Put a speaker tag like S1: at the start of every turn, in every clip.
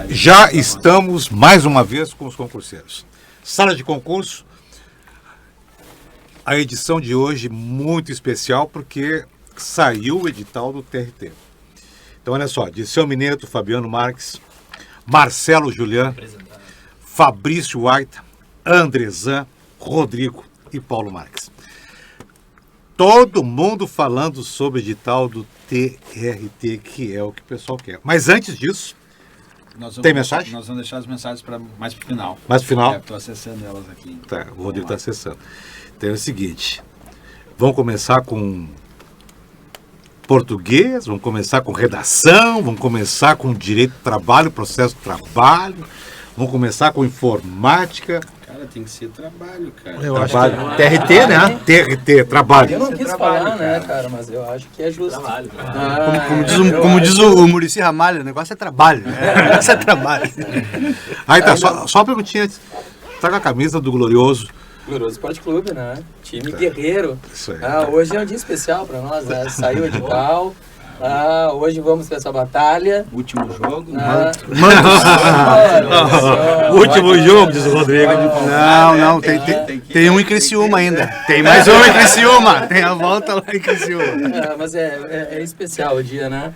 S1: Já estamos mais uma vez com os concurseiros. Sala de concurso. A edição de hoje muito especial porque saiu o edital do TRT. Então olha só, Dirceu Mineto, Fabiano Marques, Marcelo Julian, Fabrício White, Andrezan, Rodrigo e Paulo Marques. Todo mundo falando sobre o edital do TRT, que é o que o pessoal quer. Mas antes disso, tem mensagem?
S2: Nós vamos deixar as mensagens mais para o final.
S1: Mais pro final?
S2: Estou acessando elas aqui.
S1: Tá, o Rodrigo está acessando. Então é o seguinte, vamos começar com português, vamos começar com redação, vamos começar com direito do trabalho, processo do trabalho, vamos começar com informática.
S2: Cara, tem que ser trabalho, cara.
S1: Eu trabalho. Acho que TRT, né? TRT, trabalho.
S3: Eu não quis falar, né, cara, mas eu acho que é justo.
S4: Trabalho.
S3: Como
S4: diz o Muricy Ramalho, o negócio é trabalho. O negócio é trabalho.
S1: Aí tá, só uma perguntinha. Tá com a camisa do Glorioso.
S3: Glorioso Esporte Clube, né? Time guerreiro.
S1: Isso aí.
S3: Hoje é um dia especial para nós, né? Saiu o edital. Hoje vamos ter essa batalha.
S2: Último jogo.
S1: Último jogo, diz o Rodrigo.
S4: Não, tem um em Criciúma ainda. Tem mais um em Criciúma. Tem a volta lá em Criciúma.
S3: Mas é especial o dia, né?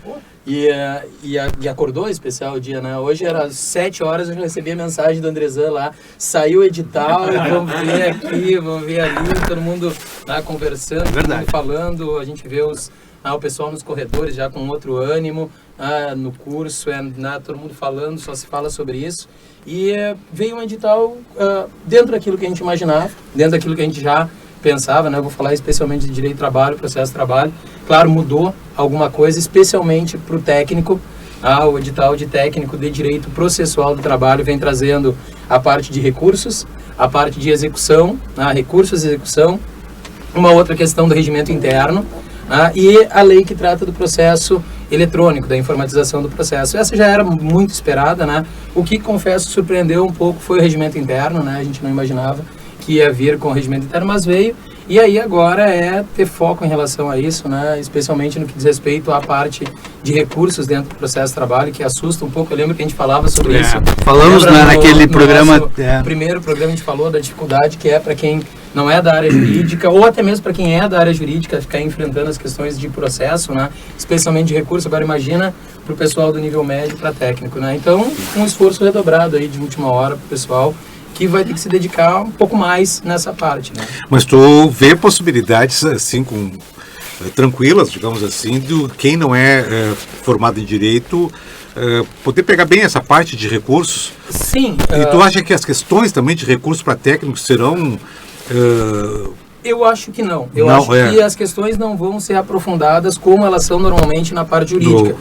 S3: E acordou especial o dia, né? Hoje era às 7 horas, eu já recebi a mensagem do Andrezan lá. Saiu o edital, vamos ver aqui, vamos ver ali. Todo mundo tá conversando, todo mundo falando. A gente vê o pessoal nos corredores já com outro ânimo, no curso, todo mundo falando, só se fala sobre isso. E veio um edital dentro daquilo que a gente imaginava, dentro daquilo que a gente já pensava, né? Eu vou falar especialmente de direito do trabalho, processo de trabalho. Claro, mudou alguma coisa, especialmente para o técnico. O edital de técnico de direito processual do trabalho vem trazendo a parte de recursos, a parte de execução, recursos e execução, uma outra questão do regimento interno, e a lei que trata do processo eletrônico, da informatização do processo. Essa já era muito esperada, né? O que, confesso, surpreendeu um pouco foi o regimento interno, né? A gente não imaginava que ia vir com o regimento interno, mas veio. E aí agora é ter foco em relação a isso, né? Especialmente no que diz respeito à parte de recursos dentro do processo de trabalho, que assusta um pouco. Eu lembro que a gente falava sobre isso.
S4: Falamos naquele programa...
S3: primeiro programa a gente falou da dificuldade que é para quem não é da área jurídica, ou até mesmo para quem é da área jurídica, ficar enfrentando as questões de processo, né? Especialmente de recurso. Agora imagina para o pessoal do nível médio para técnico, né? Então, um esforço redobrado aí de última hora para o pessoal, que vai ter que se dedicar um pouco mais nessa parte, né?
S1: Mas tu vê possibilidades, assim, tranquilas, digamos assim, do quem não é formado em direito poder pegar bem essa parte de recursos?
S3: Sim.
S1: E tu acha que as questões também de recursos para técnicos serão...
S3: Eu acho que não. Eu acho que as questões não vão ser aprofundadas como elas são normalmente na parte jurídica.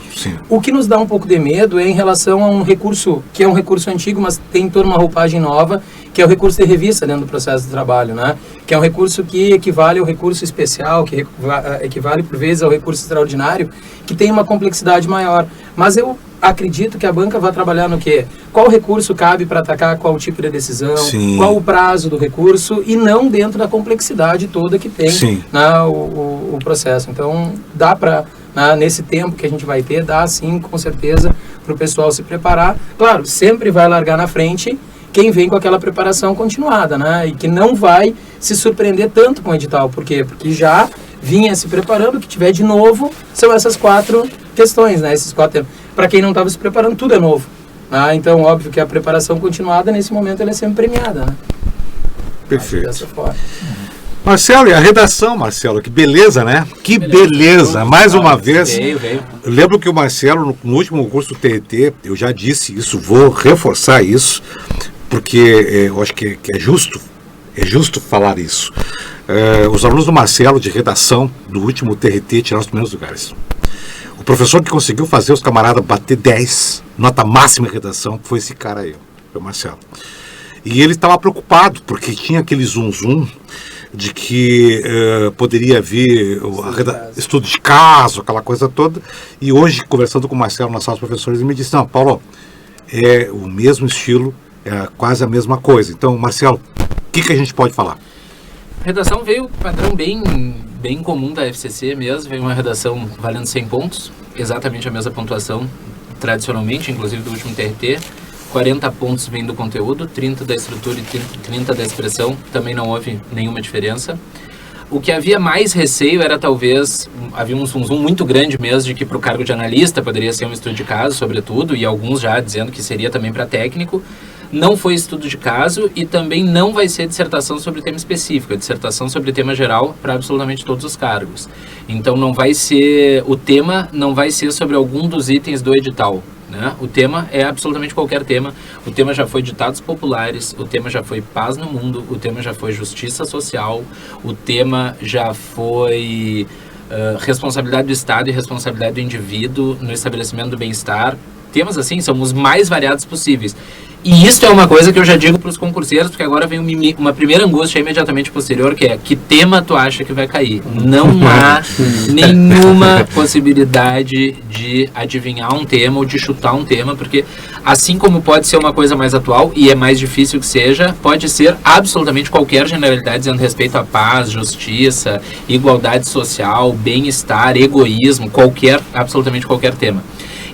S3: O que nos dá um pouco de medo é em relação a um recurso, que é um recurso antigo, mas tem toda uma roupagem nova, que é o recurso de revista dentro do processo de trabalho, né? Que é um recurso que equivale ao recurso especial, que equivale por vezes ao recurso extraordinário, que tem uma complexidade maior. Mas eu acredito que a banca vai trabalhar no quê? Qual recurso cabe para atacar qual tipo de decisão, qual o prazo do recurso, e não dentro da complexidade toda que tem o processo. Então, dá para, nesse tempo que a gente vai ter, dá sim, com certeza, para o pessoal se preparar. Claro, sempre vai largar na frente quem vem com aquela preparação continuada, né? E que não vai se surpreender tanto com o edital. Por quê? Porque já vinha se preparando, o que tiver de novo são essas 4 questões, né? Esses 4 temas. Para quem não estava se preparando, tudo é novo. Então, óbvio que a preparação continuada, nesse momento, ela é sempre premiada, né?
S1: Perfeito.
S3: Dessa forma.
S1: Marcelo, e a redação, Marcelo, que beleza, né? Que beleza. Mais uma vez.
S3: Veio.
S1: Eu lembro que o Marcelo, no último curso do TRT, eu já disse isso, vou reforçar isso, porque eu acho que é justo falar isso. Os alunos do Marcelo, de redação, do último TRT, tiraram os primeiros lugares. O professor que conseguiu fazer os camaradas bater 10, nota máxima em redação, foi esse cara aí, o Marcelo. E ele estava preocupado, porque tinha aquele zoom de que poderia vir estudo de caso, aquela coisa toda. E hoje, conversando com o Marcelo na sala dos professores, ele me disse, não, Paulo, é o mesmo estilo, é quase a mesma coisa. Então, Marcelo, o que a gente pode falar?
S5: A redação veio padrão bem comum da FCC mesmo, veio uma redação valendo 100 pontos, exatamente a mesma pontuação tradicionalmente, inclusive do último TRT, 40 pontos vêm do conteúdo, 30 da estrutura e 30 da expressão, também não houve nenhuma diferença. O que havia mais receio era talvez, havia um zoom muito grande mesmo de que para o cargo de analista poderia ser um estudo de caso, sobretudo, e alguns já dizendo que seria também para técnico. Não foi estudo de caso e também não vai ser dissertação sobre tema específico, é dissertação sobre tema geral para absolutamente todos os cargos. Então não vai ser, o tema não vai ser sobre algum dos itens do edital, né? O tema é absolutamente qualquer tema. O tema já foi ditados populares, o tema já foi paz no mundo, o tema já foi justiça social, o tema já foi responsabilidade do Estado e responsabilidade do indivíduo no estabelecimento do bem-estar. Temas assim são os mais variados possíveis. E isso é uma coisa que eu já digo para os concurseiros, porque agora vem uma primeira angústia imediatamente posterior, que é: que tema tu acha que vai cair? Não há nenhuma possibilidade de adivinhar um tema ou de chutar um tema, porque assim como pode ser uma coisa mais atual, e é mais difícil que seja, pode ser absolutamente qualquer generalidade dizendo respeito à paz, justiça, igualdade social, bem-estar, egoísmo, absolutamente qualquer tema.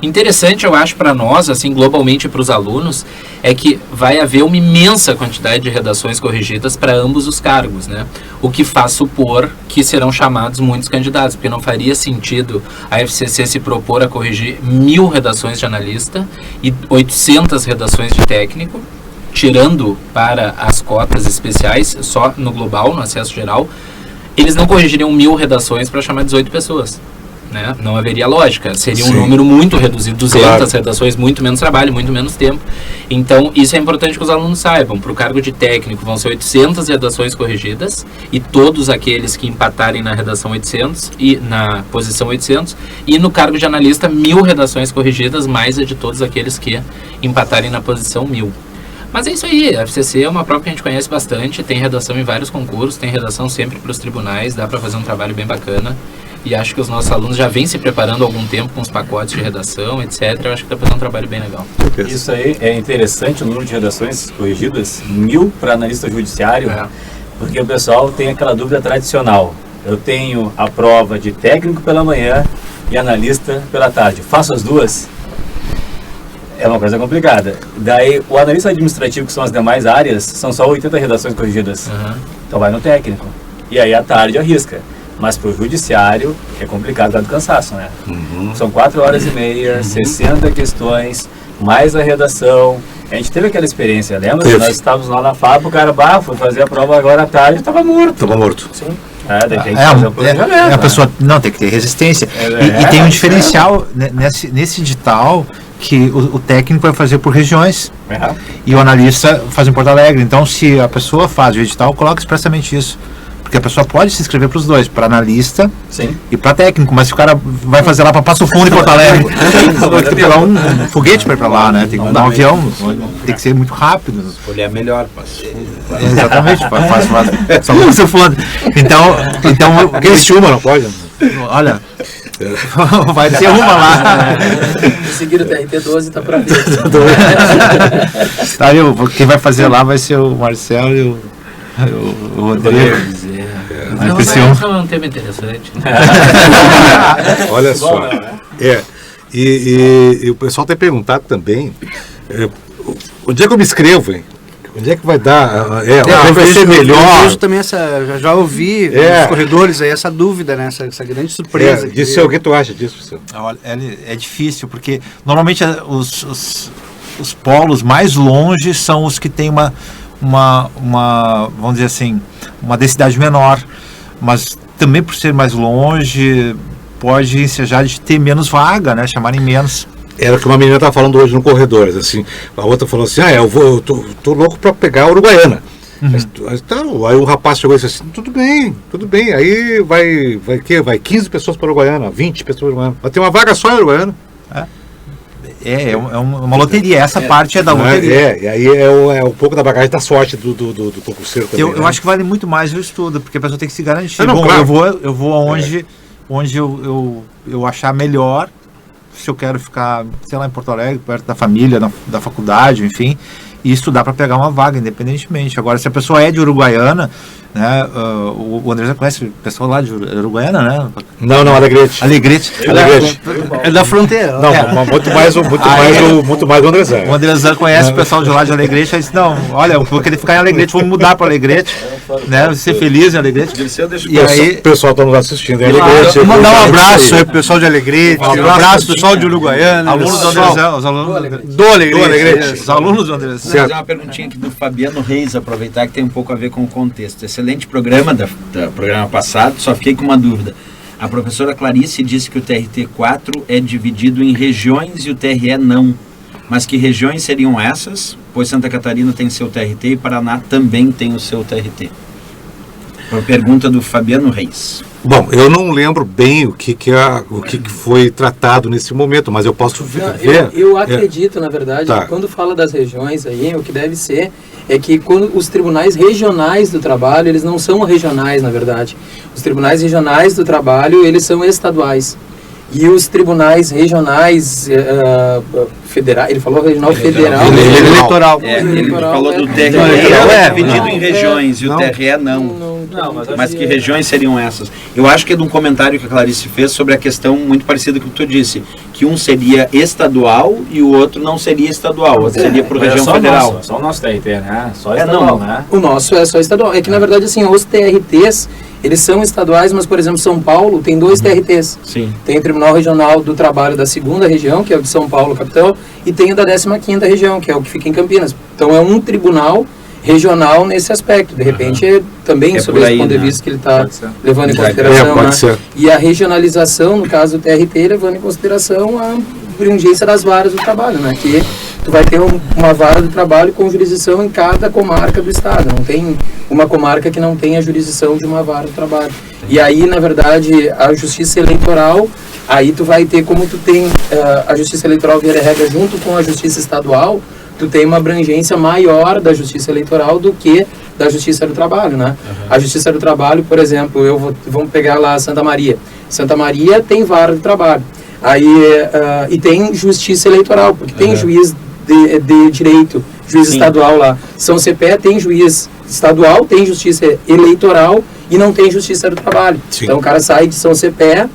S5: Interessante, eu acho, para nós, assim, globalmente para os alunos, é que vai haver uma imensa quantidade de redações corrigidas para ambos os cargos, né? O que faz supor que serão chamados muitos candidatos, porque não faria sentido a FCC se propor a corrigir 1000 redações de analista e 800 redações de técnico, tirando para as cotas especiais, só no global, no acesso geral. Eles não corrigiriam 1000 redações para chamar 18 pessoas. Né? Não haveria lógica, seria um número muito reduzido, 200 redações, muito menos trabalho, muito menos tempo. Então isso é importante que os alunos saibam. Para o cargo de técnico vão ser 800 redações corrigidas, e todos aqueles que empatarem na redação 800 e na posição 800, e no cargo de analista 1000 redações corrigidas, mais a de todos aqueles que empatarem na posição 1000. Mas é isso aí, a FCC é uma prova que a gente conhece bastante, tem redação em vários concursos, tem redação sempre para os tribunais, dá para fazer um trabalho bem bacana. E acho que os nossos alunos já vêm se preparando há algum tempo com os pacotes de redação, etc. Eu acho que está fazendo um trabalho bem legal.
S6: Isso aí é interessante, o número de redações corrigidas, 1000 para analista judiciário, porque o pessoal tem aquela dúvida tradicional. Eu tenho a prova de técnico pela manhã e analista pela tarde. Faço as duas? É uma coisa complicada. Daí, o analista administrativo, que são as demais áreas, são só 80 redações corrigidas. Então vai no técnico. E aí à tarde arrisca. Mas para o judiciário é complicado dado cansaço, né? São 4 horas e meia, 60 questões, mais a redação. A gente teve aquela experiência, lembra? Nós estávamos lá na FAP, o cara, foi fazer a prova agora à tarde, estava morto. Sim. Daí tem que fazer o planejamento,
S4: a pessoa não tem que ter resistência. E tem um diferencial nesse edital, que o técnico vai fazer por regiões e o analista faz em Porto Alegre. Então, se a pessoa faz o edital, coloca expressamente isso. Porque a pessoa pode se inscrever para os dois, para analista e para técnico, mas se o cara vai fazer lá para Passo Fundo e Porto Alegre, tem que pegar um foguete para ir para lá, né? Tem que mandar um avião, tem que ser muito rápido.
S2: Escolher a melhor, Passo Fundo.
S4: Exatamente, só para Passo Fundo. Então
S1: Criciúma não pode?
S4: Olha, vai ter uma lá.
S3: Seguir o TRT12 tá para ver.
S4: Quem vai fazer lá vai ser o Marcelo e o Rodrigo.
S5: É um tema interessante.
S1: Olha só. E o pessoal tem perguntado também, onde é que eu me inscrevo, hein? Onde é que vai dar? Vai ser melhor?
S4: Eu vejo também já ouvi nos corredores aí essa dúvida, né? Essa grande surpresa.
S1: Disso, o que tu acha disso, professor?
S4: Olha, é difícil, porque normalmente os polos mais longe são os que têm vamos dizer assim, uma densidade menor, mas também por ser mais longe pode ensejar de ter menos vaga, né? Chamarem menos.
S1: Era o que uma menina estava falando hoje no corredor, assim, a outra falou assim, eu tô louco para pegar a Uruguaiana. Aí o rapaz chegou e disse assim, tudo bem, aí vai 15 pessoas para a Uruguaiana, 20 pessoas para a Uruguaiana, vai ter uma vaga só em Uruguaiana.
S4: É uma loteria, essa parte é da loteria.
S1: E aí é um pouco da bagagem da sorte do concurseiro também.
S4: Eu acho que vale muito mais o estudo, porque a pessoa tem que se garantir.
S1: Claro.
S4: Eu vou onde eu achar melhor, se eu quero ficar, sei lá, em Porto Alegre, perto da família, da faculdade, enfim, e estudar para pegar uma vaga, independentemente. Agora, se a pessoa é de Uruguaiana, né? O André já conhece o pessoal lá de Uruguaiana, né?
S1: Não, Alegrete.
S4: Alegrete. É da fronteira.
S1: Não, muito mais o Andrezão.
S4: O Andrezão conhece o pessoal de lá de Alegrete, aí disse, não, olha, eu vou querer ficar em Alegrete, vou mudar para Alegrete, né? Ser feliz em Alegrete.
S1: E aí, o pessoal está nos assistindo em Alegrete.
S4: Mandar um abraço aí pro pessoal de Alegrete, um abraço pro pessoal de Uruguaiana,
S3: alunos
S4: do Andrezão, os alunos do Alegrete, os alunos do Andrezão.
S2: Vou fazer uma perguntinha aqui do Fabiano Reis, aproveitar que tem um pouco a ver com o contexto. Excelente programa do programa passado, só fiquei com uma dúvida. A professora Clarice disse que o TRT4 é dividido em regiões e o TRE não. Mas que regiões seriam essas? Pois Santa Catarina tem seu TRT e Paraná também tem o seu TRT. Uma pergunta do Fabiano Reis.
S1: Bom, eu não lembro bem o que foi tratado nesse momento, mas eu posso ver.
S3: Eu acredito, na verdade, que quando fala das regiões aí, o que deve ser é que quando os tribunais regionais do trabalho, eles não são regionais, na verdade. Os tribunais regionais do trabalho, eles são estaduais. E os tribunais regionais federais, ele falou regional federal.
S4: Eleitoral.
S2: Ele falou do TRE, dividido em regiões, e o TRE não. Mas que regiões seriam essas? Eu acho que é de um comentário que a Clarice fez sobre a questão muito parecida com o que tu disse, que um seria estadual e o outro não seria estadual, o outro seria por região federal.
S6: Só o nosso TRT, né? Só estadual, né?
S3: O nosso é só estadual. É que, na verdade, assim, os TRTs, eles são estaduais, mas, por exemplo, São Paulo tem 2 TRTs.
S2: Sim.
S3: Tem o Tribunal Regional do Trabalho da 2ª região, que é o de São Paulo, capital, e tem o da 15ª região, que é o que fica em Campinas. Então, é um tribunal regional nesse aspecto. De repente, também sobre esse ponto de vista que ele está levando em consideração. Né? E a regionalização, no caso do TRT, levando em consideração a abrangência das varas do trabalho, né? Que tu vai ter uma vara do trabalho com jurisdição em cada comarca do estado. Não tem uma comarca que não tenha jurisdição de uma vara do trabalho. E aí, na verdade, a justiça eleitoral, aí tu vai ter, como tu tem a justiça eleitoral via regra junto com a justiça estadual, tu tem uma abrangência maior da justiça eleitoral do que da justiça do trabalho, né? A justiça do trabalho, por exemplo, vamos pegar lá Santa Maria. Santa Maria tem vara do trabalho. Aí, e tem justiça eleitoral, porque tem juiz de direito, juiz estadual lá. São Cepé tem juiz estadual, tem justiça eleitoral e não tem justiça do trabalho. Sim. Então o cara sai de São Cepé,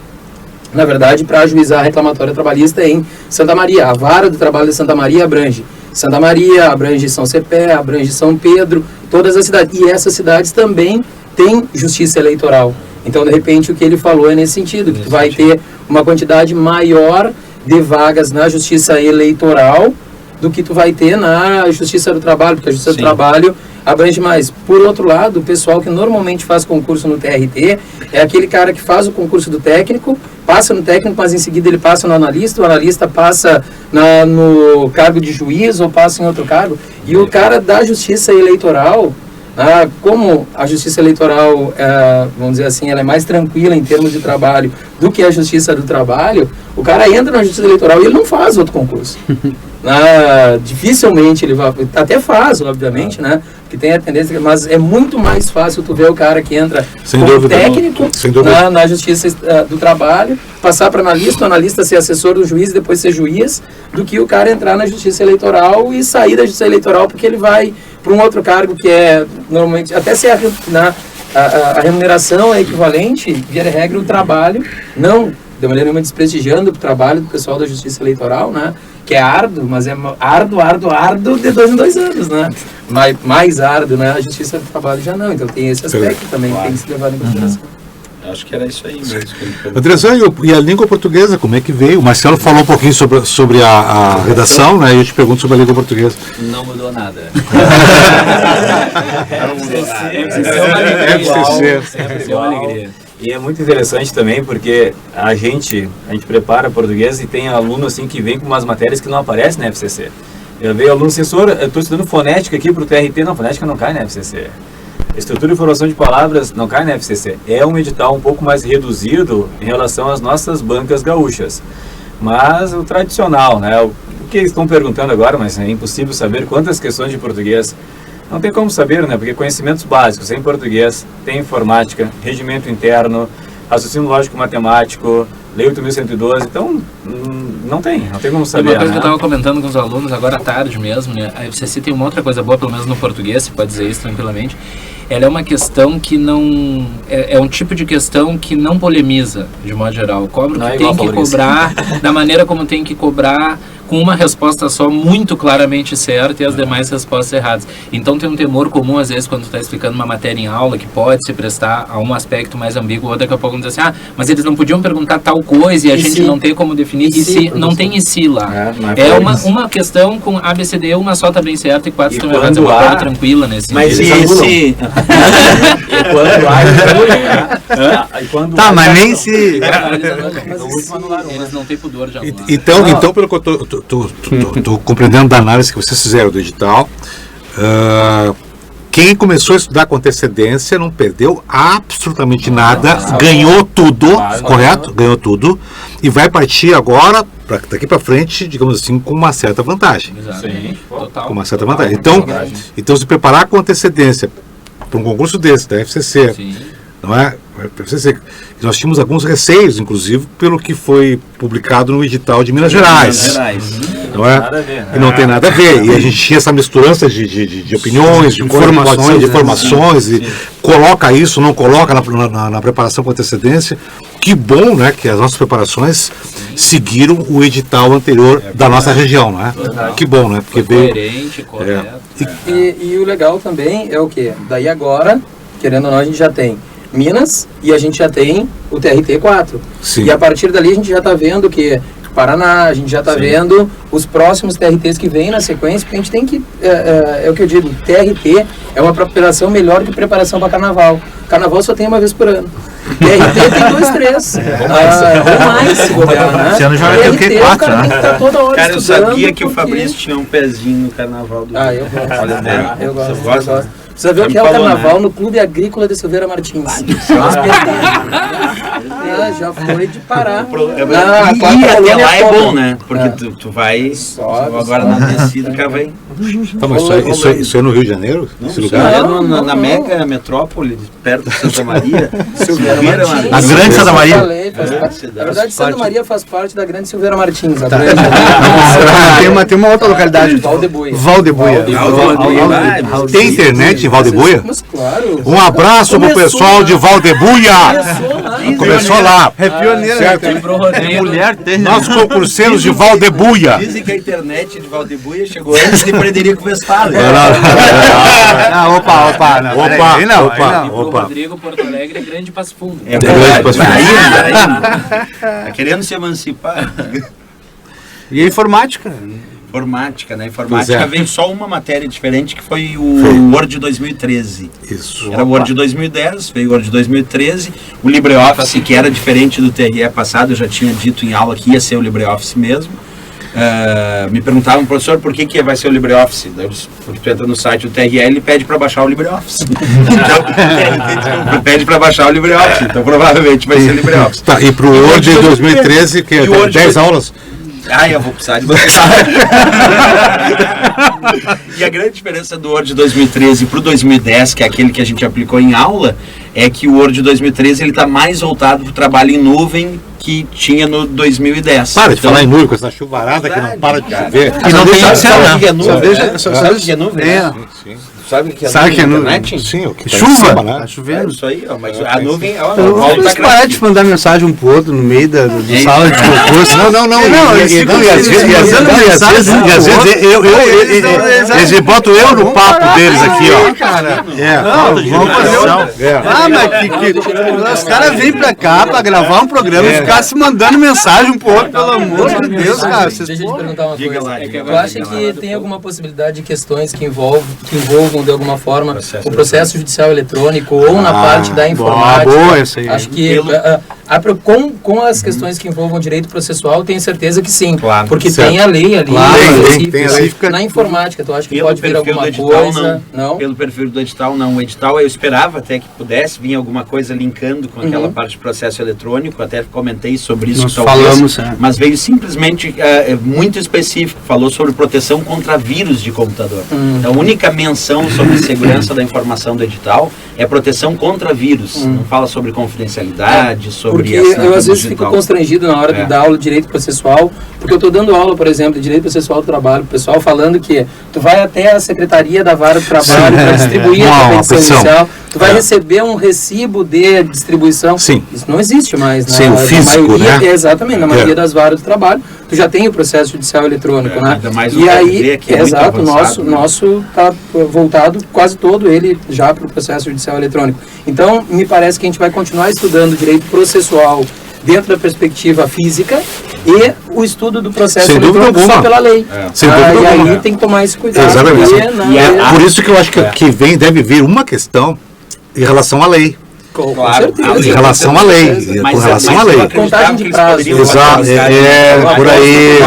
S3: na verdade, para ajuizar a reclamatória trabalhista em Santa Maria. A vara do trabalho de Santa Maria abrange Santa Maria, abrange São Cepé, abrange São Pedro, todas as cidades. E essas cidades também têm justiça eleitoral. Então, de repente, o que ele falou é nesse sentido, que tu vai ter uma quantidade maior de vagas na justiça eleitoral do que tu vai ter na justiça do trabalho, porque a justiça do trabalho abrange mais. Por outro lado, o pessoal que normalmente faz concurso no TRT é aquele cara que faz o concurso do técnico, passa no técnico, mas em seguida ele passa no analista, o analista passa no cargo de juiz ou passa em outro cargo. E o cara da justiça eleitoral, como a justiça eleitoral, vamos dizer assim, ela é mais tranquila em termos de trabalho do que a justiça do trabalho, o cara entra na justiça eleitoral e ele não faz outro concurso. Dificilmente ele vai, até faz, obviamente, né? Que tem a tendência, mas é muito mais fácil tu ver o cara que entra como técnico na justiça do trabalho, passar para analista, o analista ser assessor do juiz, depois ser juiz, do que o cara entrar na justiça eleitoral e sair da justiça eleitoral porque ele vai para um outro cargo que é normalmente, até se a remuneração é equivalente, via de regra o trabalho, não de maneira nenhuma desprestigiando o trabalho do pessoal da justiça eleitoral, né? Que é árduo, mas é árduo de 2 em 2 anos, né? Mais árduo, né? A justiça do trabalho já não, então tem esse aspecto também que tem que se levar em consideração.
S2: Acho que era isso aí mesmo.
S1: Andrezão, e a língua portuguesa, como é que veio? O Marcelo falou um pouquinho sobre a redação, né? E eu te pergunto sobre a língua portuguesa.
S5: Não mudou nada.
S6: Não mudou nada. Sempre uma alegria. E é muito interessante também porque a gente prepara português e tem aluno assim que vem com umas matérias que não aparecem na FCC. Eu vejo aluno assessor, eu estou estudando fonética aqui para o TRT, não, fonética não cai na FCC. Estrutura e formação de palavras não cai na FCC. É um edital um pouco mais reduzido em relação às nossas bancas gaúchas. Mas o tradicional, né? O que eles estão perguntando agora, mas é impossível saber quantas questões de português. Não tem como saber, né? Porque conhecimentos básicos em português, tem informática, regimento interno, raciocínio lógico-matemático, Lei 8.112, então não tem como saber.
S5: Uma coisa que eu estava comentando com os alunos agora à tarde mesmo, né? A FCC tem uma outra coisa boa, pelo menos no português, você pode dizer isso tranquilamente. Ela é uma questão que não... É um tipo de questão que não polemiza, de modo geral. Cobra o que tem que cobrar, da maneira como tem que cobrar, com uma resposta só muito claramente certa e as demais respostas erradas. Então tem um temor comum, às vezes, quando tu está explicando uma matéria em aula, que pode se prestar a um aspecto mais ambíguo, ou daqui a pouco vão dizer assim, mas eles não podiam perguntar tal coisa e a gente não tem como definir. E se não tem e se lá. É uma questão com ABCD, uma só está bem certa e 4 estão erradas. É uma coisa tranquila nesse
S2: Mas
S5: sentido.
S2: e esse...
S7: Tá, mas nem se...
S5: Eles não têm pudor de anular.
S1: Então, pelo que eu estou compreendendo da análise que vocês fizeram do edital, quem começou a estudar com antecedência não perdeu absolutamente nada, ganhou tudo, correto? Ganhou tudo, e vai partir agora, daqui para frente, digamos assim, com uma certa vantagem.
S5: Sim, total.
S1: Com uma certa vantagem. Então se preparar com antecedência para um concurso desse, da FCC, não é? Nós tínhamos alguns receios, inclusive, pelo que foi publicado no edital de Minas Gerais. Não é? Que não tem nada a ver. E a gente tinha essa misturança de opiniões, de informações, e coloca isso, não coloca na preparação com antecedência. Que bom, né, que as nossas preparações seguiram o edital anterior da nossa região, não é? Que bom, né? Porque
S5: coerente, correto.
S3: E o legal também é o quê? Daí agora, querendo ou não, a gente já tem Minas e a gente já tem o TRT4.
S1: Sim.
S3: E a partir dali a gente já está vendo que Paraná, a gente já está vendo os próximos TRTs que vêm na sequência, porque a gente tem que, é o que eu digo, TRT é uma preparação melhor que preparação para carnaval. Carnaval só tem uma vez por ano. TRT tem 2, 3. Ou mais, se bobear, né?
S4: Esse ano já vai ter o quê? 4, né?
S2: Cara, eu sabia que o Fabrício tinha um pezinho no carnaval do...
S3: eu gosto.
S2: Olha,
S3: eu gosto.
S2: Você gosta?
S3: Você vê o que é o carnaval no Clube Agrícola de Silveira Martins. Já foi de parar.
S2: E até lá é bom, né? Porque tu vai agora na descida, o cara vai...
S1: Tá, mas isso é no Rio de Janeiro? Esse lugar?
S2: É na mega metrópole, perto de Santa Maria. Silveira Martins.
S4: A grande Santa Maria.
S3: Na verdade, Santa Maria faz parte da grande Silveira Martins.
S7: Tem uma outra localidade. Valdebuia.
S1: Tem internet em Valdebuia?
S3: Mas claro.
S1: Um abraço pro pessoal de Valdebuia! Começou lá.
S7: É pioneira.
S4: Mulher tem.
S1: Nossos concurseiros de Valdebuia.
S2: Dizem que a internet de Valdebuia chegou antes de Frederico Westphalen.
S5: E pro Rodrigo, Porto Alegre é grande Passo Fundo.
S2: É verdade. Ainda. Tá querendo se emancipar.
S7: E a informática?
S2: Informática, né? Informática veio só uma matéria diferente, que foi o Word 2013.
S1: Isso.
S2: Era o Word 2010, veio o Word 2013. O LibreOffice, que era diferente do TRE passado, eu já tinha dito em aula que ia ser o LibreOffice mesmo. Me perguntavam, professor, por que vai ser o LibreOffice? Porque tu entra no site do TRE, ele pede para baixar o LibreOffice. Então, pede para baixar o LibreOffice, então provavelmente vai ser o LibreOffice.
S1: Tá, e pro Word 2013, que é 10 aulas?
S2: Eu vou precisar de você. E a grande diferença do Word 2013 para o 2010, que é aquele que a gente aplicou em aula, é que o Word 2013 ele está mais voltado para o trabalho em nuvem que tinha no 2010.
S1: Para de falar em nuvem com essa chuvarada que não para de chover.
S4: E não tem
S2: Sabe o que é nuvem?
S7: Sabe
S2: o que é nuvem?
S7: Sabe o que é
S2: nuvem?
S1: Sim, o que
S7: Chuva?
S1: Tá
S7: chovendo.
S2: Isso aí, mas a nuvem...
S7: Vocês parar de mandar mensagem um pro outro no meio da sala de concurso.
S1: Não. E às vezes eles botam eu no papo deles aqui, ó.
S7: Vamos fazer mas os caras vêm pra cá pra gravar um programa e ficar se mandando mensagem um pro outro, pelo amor de Deus, cara.
S3: Deixa eu te perguntar uma coisa.
S2: Lá,
S3: Tu acha que tem alguma possibilidade de questões que envolvam de alguma forma o processo judicial eletrônico ou na parte da informática?
S7: Boa, essa aí.
S3: Acho que com as questões que envolvam direito processual, tenho certeza que sim.
S2: Claro,
S3: porque tem a lei ali.
S1: Tem a lei.
S3: Na informática, tu acha que pode vir alguma coisa? Não.
S2: Pelo perfil do edital, não. O edital eu esperava até que pudesse vir alguma coisa linkando com aquela parte de processo eletrônico. Até comentei sobre isso.
S7: Nós falamos,
S2: mas veio simplesmente muito específico. Falou sobre proteção contra vírus de computador. Então, a única menção sobre segurança da informação do edital é proteção contra vírus. Não fala sobre confidencialidade, sobre...
S3: Porque eu às vezes fico constrangido na hora de dar aula de direito processual, porque eu estou dando aula, por exemplo, de direito processual do trabalho, o pessoal falando que tu vai até a Secretaria da Vara do Trabalho para distribuir a petição inicial, tu vai receber um recibo de distribuição.
S1: Sim.
S3: Isso não existe mais.
S1: Sim, o físico,
S3: maioria,
S1: né?
S3: Exatamente, na maioria das varas do trabalho, tu já tem o processo judicial eletrônico, né?
S2: Ainda mais
S3: E aí,
S2: que é
S3: exato,
S2: avançado,
S3: nosso está voltado quase todo ele já para o processo judicial eletrônico. Então, me parece que a gente vai continuar estudando direito processual dentro da perspectiva física e o estudo do processo eletrônico só pela lei.
S1: Sem dúvida
S3: e
S1: alguma.
S3: aí tem que tomar esse cuidado.
S1: Exatamente. Por isso que eu acho que deve vir uma questão em relação à lei.
S3: Com
S2: Claro,
S3: certeza.
S1: Em relação à lei.
S2: Mas
S1: Com relação à lei.
S3: Contagem de prazo.
S1: Exato, por aí.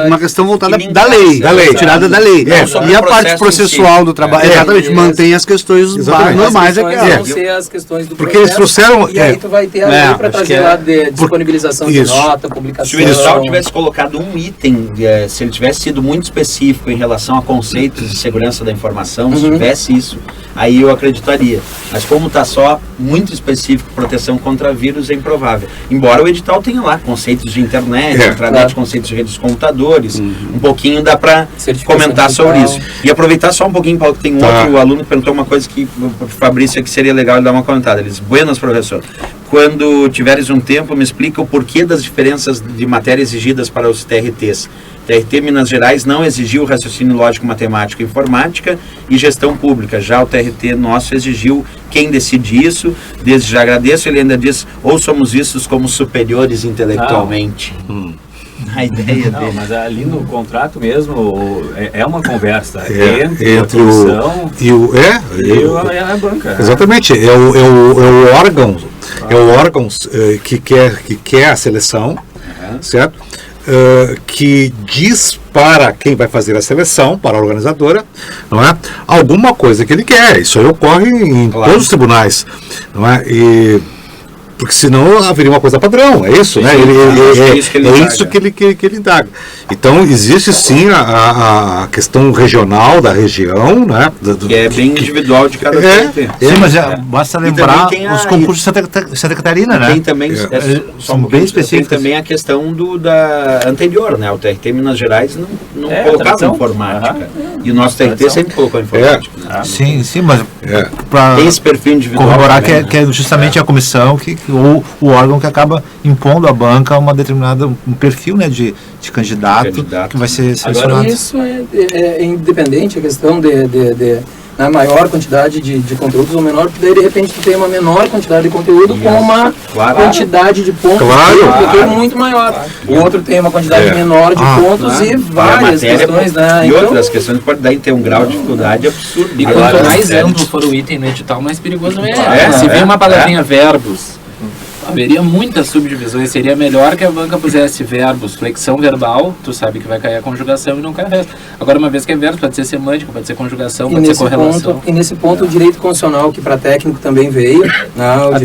S7: Uma questão voltada da lei.
S1: Da lei.
S7: Tirada da lei.
S2: sobre
S7: E a
S2: o
S7: parte
S2: processo
S7: processual
S2: em si.
S7: do trabalho, exatamente, mantém as questões normais.
S3: Vão ser as questões do
S1: Porque eles
S3: processo,
S1: trouxeram...
S3: E aí tu vai ter a lei para trazer lá de disponibilização de
S1: Isso.
S3: nota, publicação.
S2: Se o edital tivesse colocado um item, se ele tivesse sido muito específico em relação a conceitos de segurança da informação, se tivesse isso, aí eu acreditaria. Mas como está só muito específico, proteção contra vírus, é improvável. Embora o edital tenha lá conceitos de internet, intranet, conceitos de redes de computadores, um pouquinho dá para comentar sobre isso. E aproveitar só um pouquinho, Paulo, que tem um outro aluno que perguntou uma coisa que o Fabrício aqui seria legal ele dar uma comentada. Ele diz: buenas, professor. Quando tiveres um tempo, me explica o porquê das diferenças de matéria exigidas para os TRTs. TRT Minas Gerais não exigiu raciocínio lógico, matemática, informática e gestão pública. Já o TRT nosso exigiu quem decide isso. Desde já agradeço. Ele ainda diz: ou somos vistos como superiores intelectualmente. A ideia dele.
S6: Mas ali no contrato mesmo é uma conversa
S1: entre
S6: a comissão
S1: e
S6: a banca.
S1: Exatamente. É o órgão que quer a seleção, certo? Que diz para quem vai fazer a seleção, para a organizadora, não é? Alguma coisa que ele quer. Isso aí ocorre em todos os tribunais, não é? Porque senão haveria uma coisa padrão, é isso, né? É isso que ele indaga. Então existe sim a questão regional da região, né?
S2: Que é bem individual de cada TRT.
S4: Sim, mas basta lembrar os concursos de Santa Catarina, né?
S2: Tem também,
S4: são bem específicos.
S2: Tem também a questão da anterior, né? O TRT Minas Gerais não colocava informática. E o nosso TRT sempre colocou informática.
S4: Sim, mas para
S2: tem esse perfil individual.
S4: Corroborar
S2: também,
S4: que é justamente a comissão ou o órgão que acaba impondo à banca uma determinada perfil, né, de candidato que vai ser selecionado.
S3: Agora, isso é independente, a questão na maior quantidade de conteúdos ou menor, porque daí de repente tu tem uma menor quantidade de conteúdo com uma quantidade de pontos muito maior. O outro tem uma quantidade menor de pontos e várias questões, né?
S2: E outras questões que podem daí ter um grau de dificuldade absurdo.
S5: E quanto mais amplo for o item no edital, mais perigoso é. Se vem uma palavrinha verbos, haveria muitas subdivisões. Seria melhor que a banca pusesse verbos, flexão verbal, tu sabe que vai cair a conjugação e não cai o resto. Agora, uma vez que é verbo, pode ser semântica, pode ser conjugação, pode ser correlação.
S3: E nesse ponto, o direito constitucional, que para técnico também veio,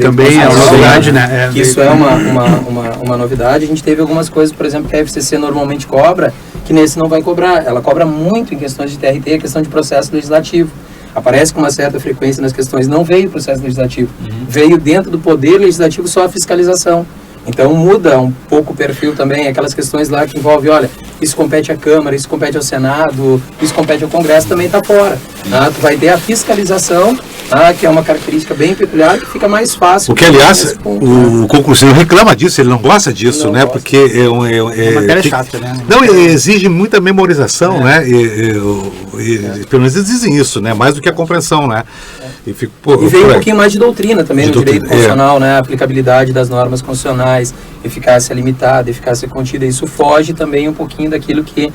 S7: também é uma novidade, né?
S3: Que isso é uma novidade. A gente teve algumas coisas, por exemplo, que a FCC normalmente cobra, que nesse não vai cobrar. Ela cobra muito em questões de TRT, a questão de processo legislativo. Aparece com uma certa frequência nas questões, não veio o processo legislativo, veio dentro do poder legislativo só a fiscalização. Então muda um pouco o perfil também, aquelas questões lá que envolvem, olha, isso compete à Câmara, isso compete ao Senado, isso compete ao Congresso, também está fora. Tu vai ter a fiscalização, que é uma característica bem peculiar, que fica mais fácil.
S1: Porque, aliás, o concurseiro reclama disso, ele não gosta disso, né? Porque é uma
S7: matéria chata, né?
S1: Não, exige muita memorização, né? Pelo menos eles dizem isso, né? Mais do que a compreensão, né? E
S3: veio um pouquinho mais de doutrina também no direito constitucional, né? A aplicabilidade das normas constitucionais, eficácia limitada, eficácia contida, isso foge também um pouquinho daquilo que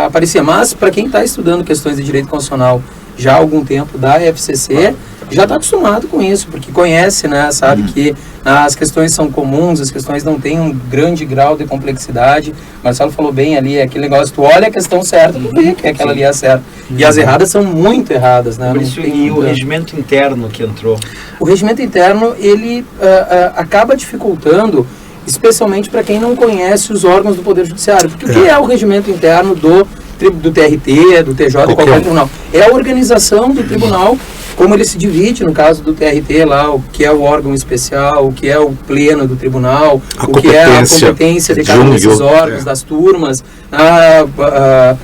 S3: aparecia. Mas, para quem está estudando questões de direito constitucional já há algum tempo da FCC, já está acostumado com isso, porque conhece, né? Sabe que as questões são comuns, as questões não têm um grande grau de complexidade. Marcelo falou bem ali, aquele negócio, tu olha a questão certa, tu vê que aquela ali é certa. E as erradas são muito erradas, né?
S2: E o regimento interno que entrou?
S3: O regimento interno, ele acaba dificultando, especialmente para quem não conhece os órgãos do Poder Judiciário. Porque o que é o regimento interno do TRT, do TJ, de qualquer tribunal? É a organização do tribunal como ele se divide, no caso do TRT lá, o que é o órgão especial, o que é o pleno do tribunal, o que é a competência de cada um desses órgãos, das turmas,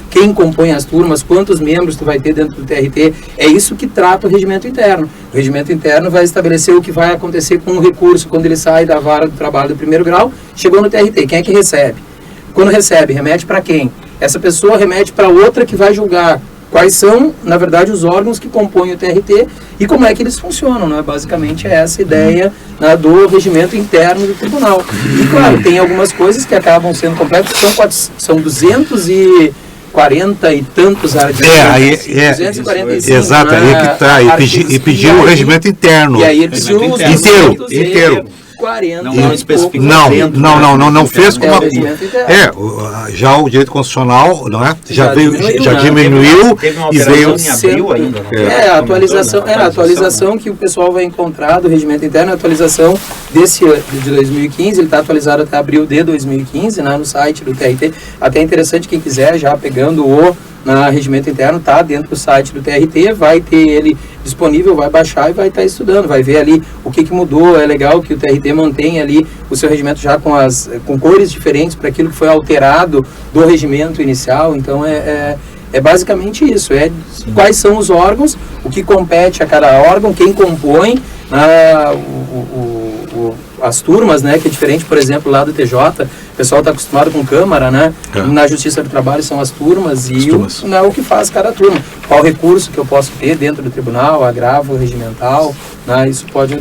S3: quem compõe as turmas, quantos membros tu vai ter dentro do TRT, é isso que trata o regimento interno. O regimento interno vai estabelecer o que vai acontecer com o recurso quando ele sai da vara do trabalho do primeiro grau, chegou no TRT, quem é que recebe? Quando recebe, remete para quem? Essa pessoa remete para outra que vai julgar quais são, na verdade, os órgãos que compõem o TRT e como é que eles funcionam, né? Basicamente é essa ideia, né, do regimento interno do tribunal. E, claro, tem algumas coisas que acabam sendo complexas, são 240 e tantos artigos. 245.
S1: Exato, aí que está. E pediu o regimento interno.
S3: E aí eles usam
S1: inteiro.
S3: 40.
S1: Não fez como já o direito constitucional, não é? Já diminuiu e veio
S2: em abril ainda.
S3: A atualização que o pessoal vai encontrar do regimento interno, a atualização de 2015, ele está atualizado até abril de 2015, né, no site do TRT. Até interessante, quem quiser, já pegando o regimento interno, tá dentro do site do TRT, vai ter ele disponível, vai baixar e vai estar estudando, vai ver ali o que mudou. É legal que o TRT mantenha ali o seu regimento já com cores diferentes para aquilo que foi alterado do regimento inicial. Então é basicamente isso, quais são os órgãos, o que compete a cada órgão, quem compõe, as turmas, né, que é diferente, por exemplo, lá do TJ, o pessoal está acostumado com Câmara, né, na Justiça do Trabalho são as turmas e o que faz cada turma, qual recurso que eu posso ter dentro do tribunal, agravo regimental, né, isso pode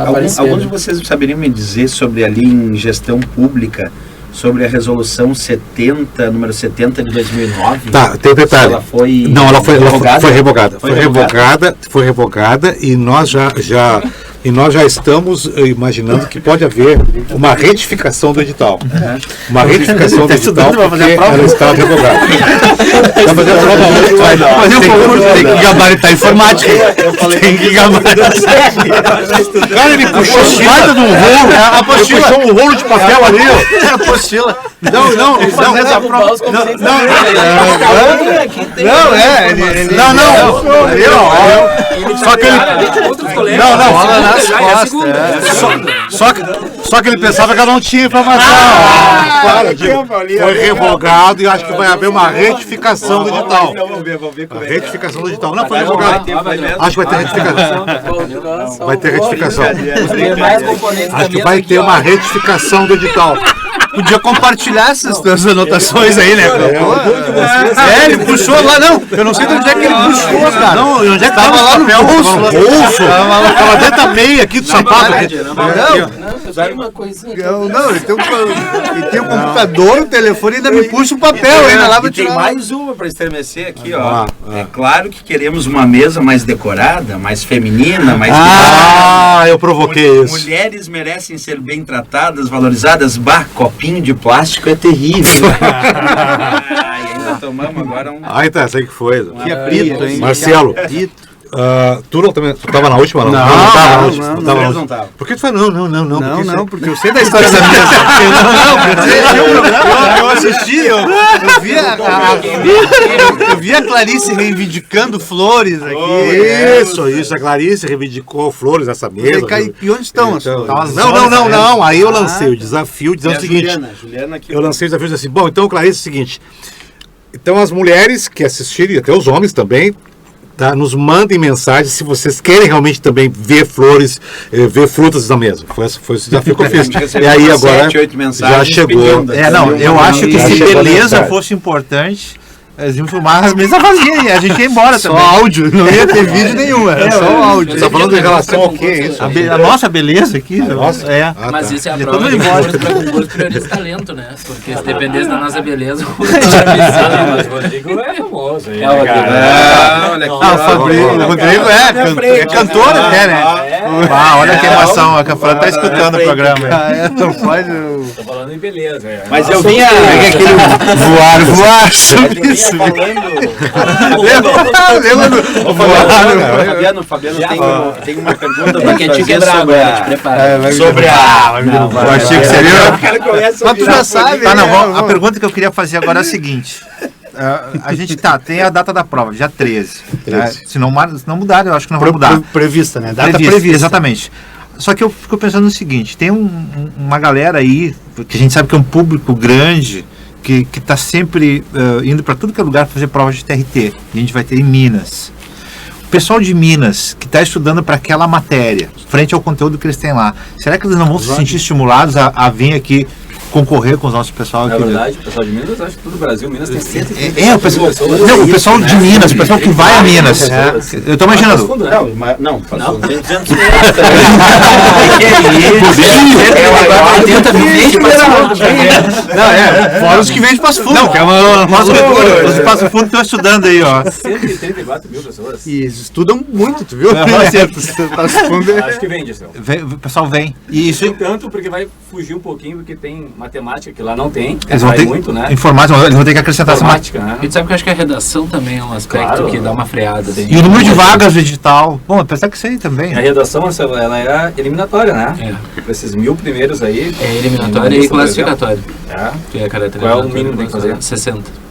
S3: aparecer.
S2: Alguns de vocês saberiam me dizer sobre ali em gestão pública, sobre a resolução 70, número 70 de 2009.
S1: Tá, tem um detalhe.
S2: Ela foi
S1: revogada. Foi revogada e nós já estamos imaginando que pode haver uma retificação do edital. Uma retificação do edital porque ela está revogada.
S7: Tem que gabaritar informática. Tem que gabaritar.
S1: Cara, ele puxou um rolo de papel ali. Só que ele pensava que ela não tinha informação. Foi revogado e acho que vai haver uma retificação do edital. Retificação do edital. Não, foi revogado. Acho que vai ter retificação. Vai ter retificação. Acho que vai ter uma retificação do edital.
S7: Podia compartilhar essas anotações aí, né? Ele puxou lá, não. Eu não sei de onde é que ele puxou, cara.
S1: Não, onde é que tava lá no bolso? Tava dentro da meia aqui do sapato.
S7: Não, ele tem um computador, um telefone e ainda me puxa o papel ainda lá.
S2: E tem mais uma para estremecer aqui, ó. É claro que queremos uma mesa mais decorada, mais feminina, mais...
S1: eu provoquei isso.
S2: Mulheres merecem ser bem tratadas, valorizadas. Copinho de plástico é terrível. E ainda tomamos agora um...
S1: tá, sei que foi.
S7: Que apito, hein?
S1: Marcelo, tu estava na última? Não estava. Por que tu falou não?
S7: Porque eu sei da história da mesa. Eu assisti, eu vi a Clarice reivindicando flores aqui.
S1: Isso, a Clarice reivindicou flores nessa mesa.
S7: E onde estão?
S1: Não. Aí eu lancei o desafio dizendo o seguinte. Eu lancei o desafio dizendo assim, bom, então, Clarice, é o seguinte. Então, as mulheres que assistirem, e até os homens também, tá, nos mandem mensagem se vocês querem realmente também ver flores, ver frutas na mesa. Foi o desafio que eu fiz. E aí agora já chegou.
S4: Eu acho que se beleza fosse importante, eles iam filmar as mesas vazias e a gente ia embora também.
S7: Só áudio, não ia ter vídeo nenhum, era só áudio.
S1: Você está falando em relação ao que isso?
S4: A nossa beleza aqui.
S5: Mas isso é a prova de concurso prioriza talento, né? Porque se dependesse da nossa beleza,
S6: Mas o Rodrigo é famoso.
S7: O Rodrigo é cantor até, né?
S4: Olha que emoção, a Fran está escutando o programa.
S6: Tô falando em beleza.
S2: Mas eu vinha...
S7: Voar sobre isso.
S2: Fabiano tem uma pergunta
S5: para fazer
S2: sobre
S4: Eu achei que seria...
S7: Mas tu já sabe.
S4: A pergunta que eu queria fazer agora é a seguinte. a gente tem a data da prova, dia 13. Né? Se não mudar, eu acho que não vai mudar.
S7: Prevista, né? Data
S4: prevista. Exatamente. Só que eu fico pensando no seguinte, tem uma galera aí, que a gente sabe que é um público grande, que está sempre indo para tudo que é lugar fazer prova de TRT. E a gente vai ter em Minas. O pessoal de Minas, que está estudando para aquela matéria, frente ao conteúdo que eles têm lá, será que eles não vão se sentir estimulados a vir aqui concorrer com os nossos pessoal aqui?
S6: Na verdade, o pessoal de Minas, acho que todo o Brasil, Minas tem 130
S4: o pessoal, o pessoal de Minas, o pessoal que vai a Minas. Eu estou imaginando.
S2: Não, tem 200
S7: Fora os que vêm de Passo Fundo.
S4: Não, que é os de Passo Fundo estão estudando aí, ó.
S6: 134 mil pessoas.
S7: E eles estudam muito, tu viu?
S6: Acho que vende, Céu.
S4: O pessoal vem. E isso...
S6: Tanto porque vai fugir um pouquinho, porque tem matemática que lá não tem.
S4: Eles vão ter
S6: muito, né?
S4: Informática, eles vão ter que acrescentar essa
S6: matemática, né?
S5: E tu sabe que eu acho que a redação também é um aspecto que dá uma freada. Assim.
S4: E o número de vagas do edital. Bom, apesar que isso aí também.
S6: A redação, ela é eliminatória, né? Esses 1000 primeiros aí.
S5: É eliminatória e classificatória.
S6: Que
S5: é caráter.
S6: Qual é o mínimo que tem que fazer?
S5: 60.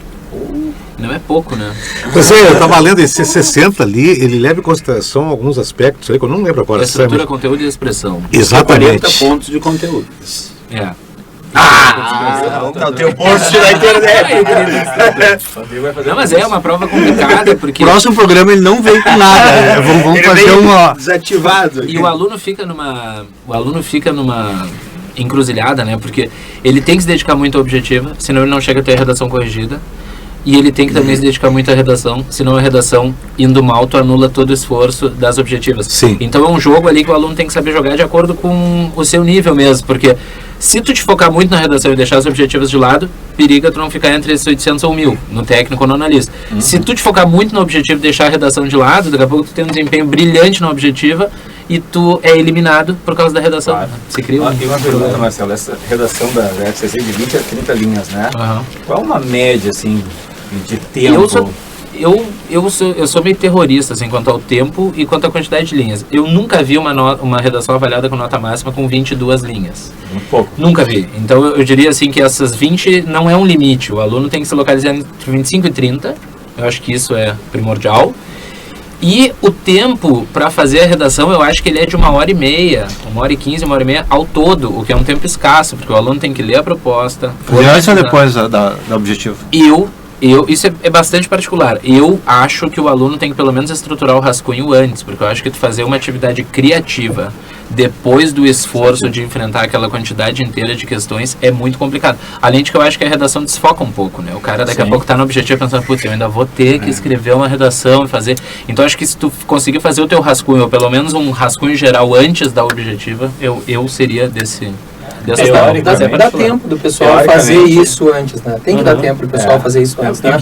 S5: Não é pouco, né?
S1: Pois é, eu estava lendo esse 60 ali, ele leva em consideração alguns aspectos aí que eu não lembro agora.
S5: Estrutura, conteúdo e expressão.
S1: Exatamente.
S2: 40 pontos de conteúdo.
S7: O teu post na internet.
S5: Não, mas é uma prova complicada, porque...
S7: Próximo programa ele não veio com nada. Vamos fazer uma...
S2: Desativado.
S5: E o aluno fica numa encruzilhada, né? Porque ele tem que se dedicar muito à objetiva, senão ele não chega a ter a redação corrigida. E ele tem que também se dedicar muito à redação, senão a redação, indo mal, tu anula todo o esforço das objetivas.
S1: Sim.
S5: Então é um jogo ali que o aluno tem que saber jogar de acordo com o seu nível mesmo, porque se tu te focar muito na redação e deixar as objetivas de lado, periga tu não ficar entre esses 800 ou 1000, no técnico ou no analista. Se tu te focar muito no objetivo e deixar a redação de lado, daqui a pouco tu tem um desempenho brilhante na objetiva e tu é eliminado por causa da redação.
S6: Claro.
S5: Se cria
S6: uma pergunta, Marcelo, essa redação da FCC de 20 a 30 linhas, né? Qual é uma média, assim, de tempo?
S5: Eu sou meio terrorista, assim, quanto ao tempo e quanto à quantidade de linhas. Eu nunca vi uma redação avaliada com nota máxima com 22 linhas.
S6: Muito pouco.
S5: Nunca vi. Então eu diria, assim, que essas 20 não é um limite. O aluno tem que se localizar entre 25 e 30. Eu acho que isso é primordial. E o tempo para fazer a redação, eu acho que ele é de 1h30, 1h15, 1h30 ao todo, o que é um tempo escasso, porque o aluno tem que ler a proposta.
S4: Antes ou depois da objetivo?
S5: Isso é bastante particular. Eu acho que o aluno tem que pelo menos estruturar o rascunho antes, porque eu acho que tu fazer uma atividade criativa depois do esforço de enfrentar aquela quantidade inteira de questões é muito complicado. Além de que eu acho que a redação desfoca um pouco, né? O cara daqui a pouco tá no objetivo pensando, putz, eu ainda vou ter que escrever uma redação e fazer... Então acho que se tu conseguir fazer o teu rascunho, ou pelo menos um rascunho geral antes da objetiva, eu seria dessa
S3: dá tempo do pessoal fazer isso antes, né? Tem que dar tempo do pessoal fazer isso antes, né?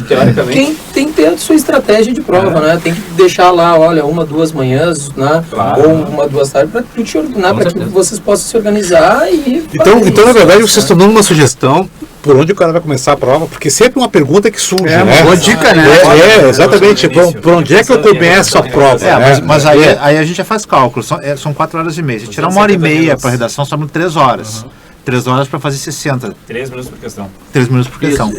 S3: Quem tem que ter a sua estratégia de prova, né? Tem que deixar lá, olha, 1, 2 manhãs, né? Ou 1, 2 tardes, para que vocês possam se organizar e...
S1: Então, na verdade, vocês estão dando uma sugestão por onde o cara vai começar a prova, porque sempre uma pergunta que surge, né?
S7: Uma boa dica, né?
S1: Exatamente. Por onde é que eu começo a prova?
S4: Mas aí a gente já faz cálculo. São 4 horas e meia. Se tirar 1h30 para redação, sobram 3 horas. 3 horas para fazer 60.
S6: 3 minutos por questão.
S4: 3 minutos por questão.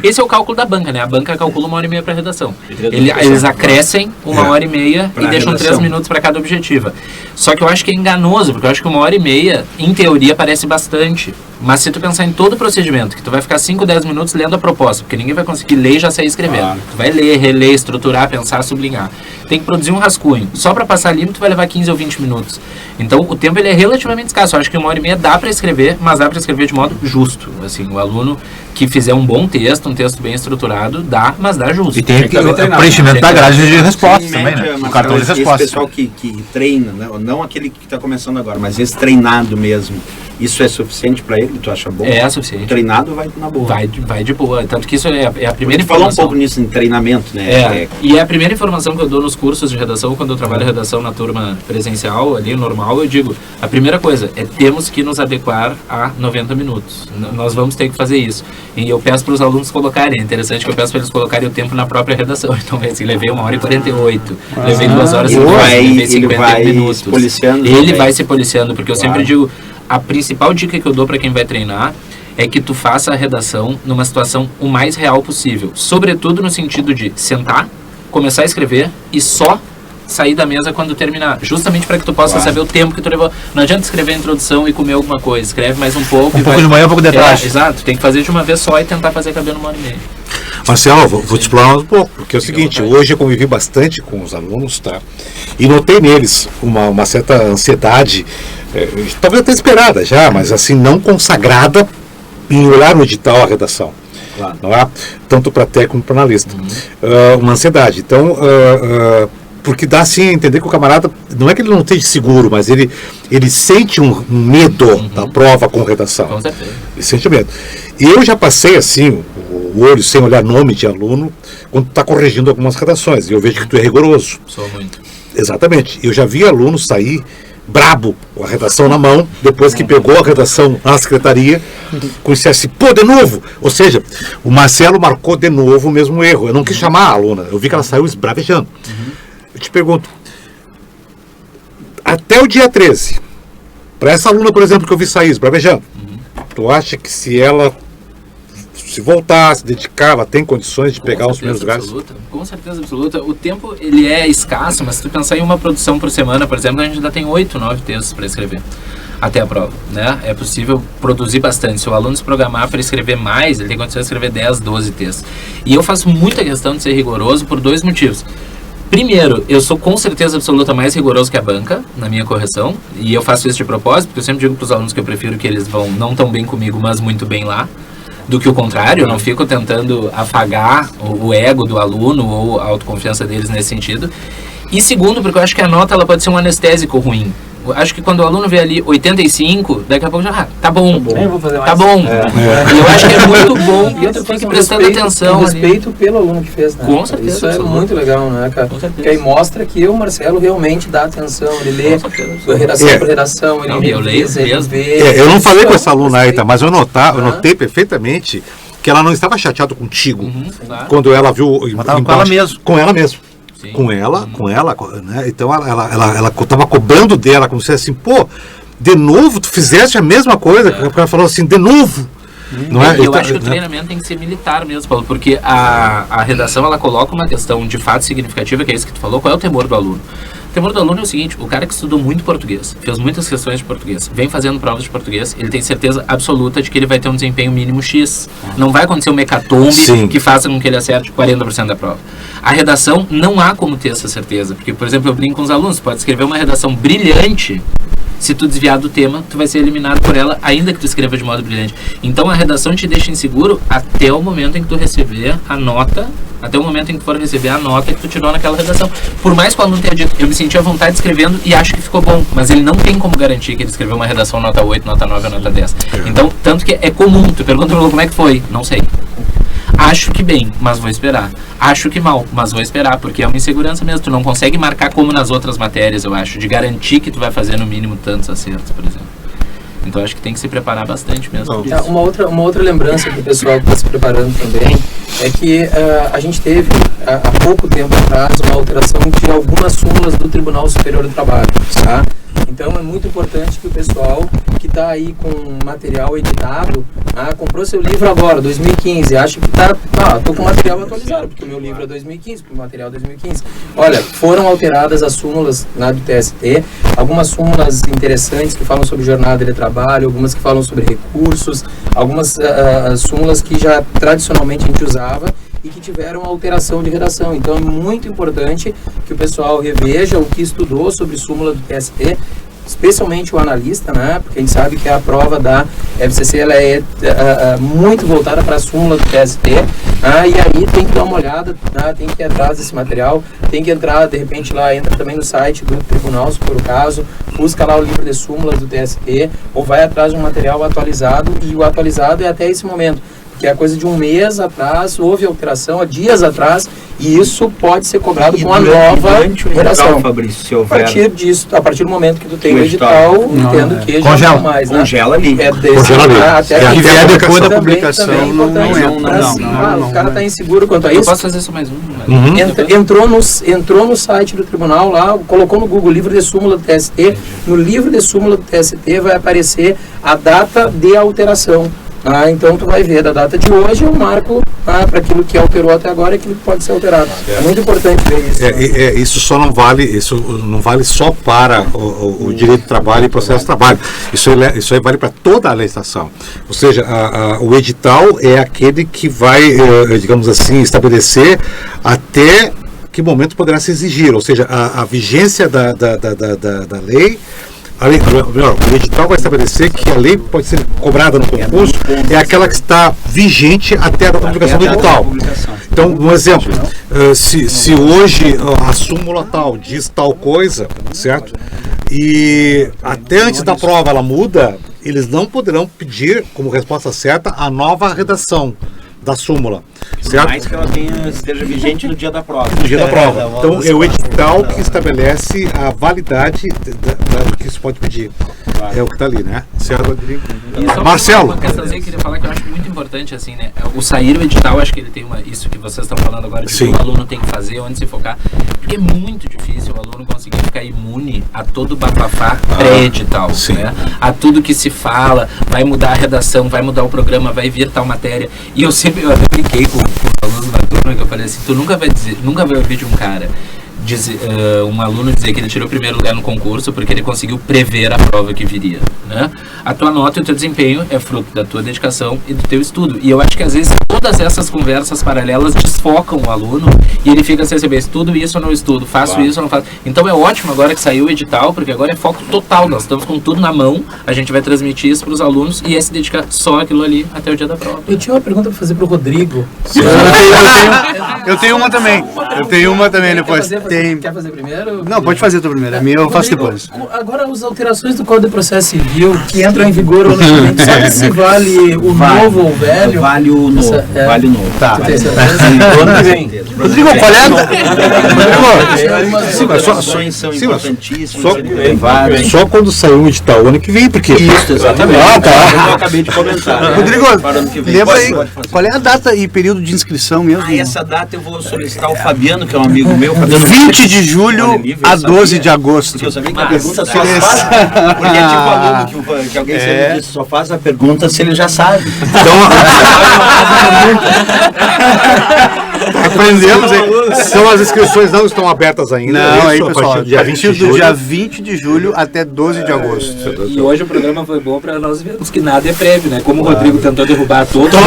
S5: Esse é o cálculo da banca, né? A banca calcula 1h30 para redação. Eles acrescem 1h30 e deixam 3 minutos para cada objetiva. Só que eu acho que é enganoso, porque eu acho que 1h30, em teoria, parece bastante. Mas se tu pensar em todo o procedimento, que tu vai ficar 5, 10 minutos lendo a proposta, porque ninguém vai conseguir ler e já sair escrevendo. Tu vai ler, reler, estruturar, pensar, sublinhar. Tem que produzir um rascunho. Só para passar limpo, tu vai levar 15 ou 20 minutos. Então, o tempo ele é relativamente escasso. Eu acho que 1h30 dá para escrever, mas dá para escrever de modo justo. Assim, o aluno que fizer um bom texto, um texto bem estruturado, mas dá justo.
S4: E tem o preenchimento da grade de respostas também, né? O cartão de resposta.
S2: Esse pessoal que treina, não aquele que está começando agora, mas esse treinado mesmo, isso é suficiente para ele? Tu acha bom?
S5: É suficiente.
S2: O treinado vai na boa.
S5: Vai de boa. Tanto que isso é a primeira informação.
S2: Falou um pouco nisso em treinamento, né?
S5: E é a primeira informação que eu dou nos cursos de redação, quando eu trabalho redação na turma presencial, ali normal, eu digo, a primeira coisa é temos que nos adequar a 90 minutos. Nós vamos ter que fazer isso. E eu peço para os alunos colocarem, é interessante que eu peço para eles colocarem o tempo na própria redação. Então, assim, levei 1h48, levei 2h50, levei 50 minutos.
S2: Policiando
S5: ele vai se policiando, porque eu sempre digo, a principal dica que eu dou para quem vai treinar é que tu faça a redação numa situação o mais real possível. Sobretudo no sentido de sentar, começar a escrever e só sair da mesa quando terminar, justamente para que tu possa saber o tempo que tu levou. Não adianta escrever a introdução e comer alguma coisa, escreve mais um pouco.
S4: Um pouco de manhã, um pouco de tarde.
S5: Exato, tem que fazer de uma vez só e tentar fazer caber numa hora e meia.
S1: Marcelo, vou te explorar um pouco, porque é o seguinte, hoje eu convivi bastante com os alunos, tá? E notei neles uma certa ansiedade, talvez até esperada já, mas assim, não consagrada em olhar no edital a redação. Claro. Não é? Tanto para técnico como para analista. Uma ansiedade. Então, porque dá assim a entender que o camarada, não é que ele não esteja seguro, mas ele sente um medo da prova com redação.
S5: Com certeza.
S1: Ele sente medo. E eu já passei assim, o olho sem olhar nome de aluno, quando tu está corrigindo algumas redações. E eu vejo que tu é rigoroso.
S5: Sou muito.
S1: Exatamente. Eu já vi aluno sair brabo, com a redação na mão, depois que pegou a redação na secretaria, conhecia assim, pô, de novo! Ou seja, o Marcelo marcou de novo o mesmo erro. Eu não quis chamar a aluna, eu vi que ela saiu esbravejando. Eu te pergunto, até o dia 13, para essa aluna, por exemplo, que eu vi sair esbravejando, tu acha que se ela se voltar, se dedicar, ela tem condições de pegar os primeiros lugares?
S5: Com certeza absoluta. O tempo, ele é escasso, mas se tu pensar em uma produção por semana, por exemplo, a gente ainda tem 8, 9 textos para escrever até a prova, né? É possível produzir bastante. Se o aluno se programar para escrever mais, ele tem condição de escrever 10, 12 textos. E eu faço muita questão de ser rigoroso por 2 motivos. Primeiro, eu sou com certeza absoluta mais rigoroso que a banca na minha correção, e eu faço isso de propósito, porque eu sempre digo para os alunos que eu prefiro que eles vão não tão bem comigo, mas muito bem lá, do que o contrário. Eu não fico tentando afagar o ego do aluno ou a autoconfiança deles nesse sentido. E segundo, porque eu acho que a nota ela pode ser um anestésico ruim. Eu acho que quando o aluno vê ali 85, daqui a pouco já, tá bom.
S6: Eu vou fazer mais.
S5: Tá bom. E eu acho que é muito bom
S3: E outra
S5: fique
S3: coisa,
S5: prestando atenção.
S3: respeito pelo aluno que fez, né?
S5: Com certeza,
S3: Isso é
S5: absoluto.
S3: muito legal, né, cara?
S5: Com certeza.
S3: Porque aí mostra que o Marcelo realmente dá atenção, ele lê
S5: Com certeza.
S3: redação por redação, ele
S5: Não, eu leio
S3: revisa, ele
S5: mesmo.
S3: vê.
S1: Eu não falei com essa aluna aí,
S3: Respeito.
S1: tá? Mas eu notei perfeitamente que ela não estava chateada contigo
S5: Claro.
S1: quando ela viu
S4: Mas tava com
S1: embaixo.
S4: ela mesmo.
S1: Com ela mesmo.
S5: Sim.
S1: Com ela, né? Então ela estava cobrando dela, como se assim, pô, de novo, tu fizeste a mesma coisa. Ela falou assim, de novo. Não é?
S5: Eu
S1: Então,
S5: acho que o treinamento tem que ser militar mesmo, Paulo, porque a redação ela coloca uma questão de fato significativa, que é isso que tu falou. Qual é o temor do aluno? O temor do aluno é o seguinte: o cara que estudou muito português, fez muitas questões de português, vem fazendo provas de português, ele tem certeza absoluta de que ele vai ter um desempenho mínimo X. Não vai acontecer um hecatombe
S1: Sim.
S5: que faça com que ele acerte 40% da prova. A redação não há como ter essa certeza, porque, por exemplo, eu brinco com os alunos, pode escrever uma redação brilhante. Se tu desviar do tema, tu vai ser eliminado por ela, ainda que tu escreva de modo brilhante. Então a redação te deixa inseguro até o momento em que tu receber a nota, até o momento em que tu for receber a nota que tu tirou naquela redação. Por mais que o aluno tenha dito, eu me senti à vontade escrevendo e acho que ficou bom, mas ele não tem como garantir que ele escreveu uma redação nota 8, nota 9 ou nota 10. Então, tanto que é comum, tu pergunta pro aluno como é que foi, não sei. Acho que bem, mas vou esperar. Acho que mal, mas vou esperar, porque é uma insegurança mesmo. Tu não consegue marcar como nas outras matérias, eu acho, de garantir que tu vai fazer no mínimo tantos acertos, por exemplo. Então acho que tem que se preparar bastante mesmo. por isso.
S3: Uma outra lembrança para o pessoal que está se preparando também é que a gente teve, há pouco tempo atrás, uma alteração de algumas súmulas do Tribunal Superior do Trabalho, tá? Então é muito importante que o pessoal que está aí com material editado, comprou seu livro agora, 2015, acha que estou com material atualizado, porque o meu livro é 2015, porque o material é 2015. Olha, foram alteradas as súmulas lá do TST, algumas súmulas interessantes que falam sobre jornada de trabalho, algumas que falam sobre recursos, algumas súmulas que já tradicionalmente a gente usava e que tiveram alteração de redação. Então é muito importante que o pessoal reveja o que estudou sobre súmula do TST, especialmente o analista, né? Porque a gente sabe que a prova da FCC ela é muito voltada para a súmula do TST, e aí tem que dar uma olhada, tem que ir atrás desse material, tem que entrar, de repente lá, entra também no site do tribunal, se for o caso, busca lá o livro de súmulas do TST, ou vai atrás de um material atualizado, e o atualizado é até esse momento, que é coisa de um mês atrás, houve alteração há dias atrás, e isso pode ser cobrado com a nova redação.
S2: Fabrício, se
S3: A
S2: houver,
S3: partir disso, a partir do momento que tu tem
S2: O
S3: o edital,
S2: edital.
S3: entendo que já
S4: Congela.
S3: não mais, né?
S2: congela ali.
S1: Congela ali.
S3: Até
S1: É,
S3: que
S1: que vier
S7: depois da
S3: também
S7: publicação,
S3: é importante,
S7: não,
S3: mas,
S7: não,
S3: o cara está inseguro quanto a
S5: Eu
S3: isso.
S5: posso fazer só mais um?
S3: Entrou no site do tribunal lá, colocou no Google livro de súmula do TST. No livro de súmula do TST vai aparecer a data de alteração. Então tu vai ver da data de hoje um marco para aquilo que alterou até agora e aquilo que pode ser alterado. É muito importante ver isso.
S1: Isso só não vale só para o direito do trabalho e processo de trabalho. Isso aí vale para toda a legislação. Ou seja, o edital é aquele que vai, digamos assim, estabelecer até que momento poderá se exigir, ou seja, a vigência da lei. O edital vai estabelecer que a lei pode ser cobrada no concurso, é aquela que está vigente até a publicação do edital. Então, um exemplo, se hoje a súmula tal diz tal coisa, certo? E até antes da prova ela muda, eles não poderão pedir como resposta certa a nova redação da súmula, certo?
S2: Mais que ela esteja vigente no dia da prova.
S1: No dia da prova. Então é o edital que estabelece a validade do que se pode pedir. É o que está ali, né? Certo, Rodrigo? Marcelo.
S5: Uma questãozinha que eu queria falar que eu acho muito importante, assim, né? O sair o edital, acho que ele tem isso que vocês estão falando agora, de que o aluno tem que fazer, onde se focar. Porque é muito difícil o aluno conseguir ficar imune a todo o bafafá pré-edital, né? A tudo que se fala, vai mudar a redação, vai mudar o programa, vai vir tal matéria. E eu até brinquei com os alunos da turma, que eu falei assim, tu nunca vai ouvir de um cara, um aluno dizer que ele tirou o primeiro lugar no concurso porque ele conseguiu prever a prova que viria, né? A tua nota e o teu desempenho é fruto da tua dedicação e do teu estudo. E eu acho que às vezes todas essas conversas paralelas desfocam o aluno e ele fica sem saber, estudo isso ou não estudo, faço isso ou não faço. Então é ótimo agora que saiu o edital, porque agora é foco total, nós estamos com tudo na mão, a gente vai transmitir isso para os alunos e é se dedicar só aquilo ali até o dia da prova.
S3: Eu tinha uma pergunta para fazer para o Rodrigo.
S7: Eu tenho uma também. Depois.
S3: Quer fazer primeiro?
S7: Não, pode fazer tu primeiro. A minha eu faço depois.
S3: Agora, as alterações do Código de Processo Civil que entram em vigor honestamente, sabe se vale o novo ou o velho?
S2: Vale o novo. Vale o novo.
S7: Tá.
S1: Rodrigo, qual
S2: é? São importantíssimas.
S1: Só quando sair o edital o ano que vem, porque...
S2: Isso, exatamente. Eu acabei de comentar.
S7: Rodrigo, lembra aí, qual é a data e período de inscrição mesmo?
S2: Essa data eu vou solicitar o Fabiano, que é um amigo meu.
S7: 20 de julho a 12 de agosto.
S2: Porque eu sabia que a pergunta só faz... Porque é tipo aluno que alguém sempre disse, só faz a pergunta se ele já sabe.
S1: Aprendemos, então as inscrições não estão abertas ainda.
S7: Não, aí pessoal, a partir do dia 20 de julho até 12 de agosto.
S5: E hoje o programa foi bom para nós vermos que nada é prévio, né? Como o Rodrigo tentou derrubar todos.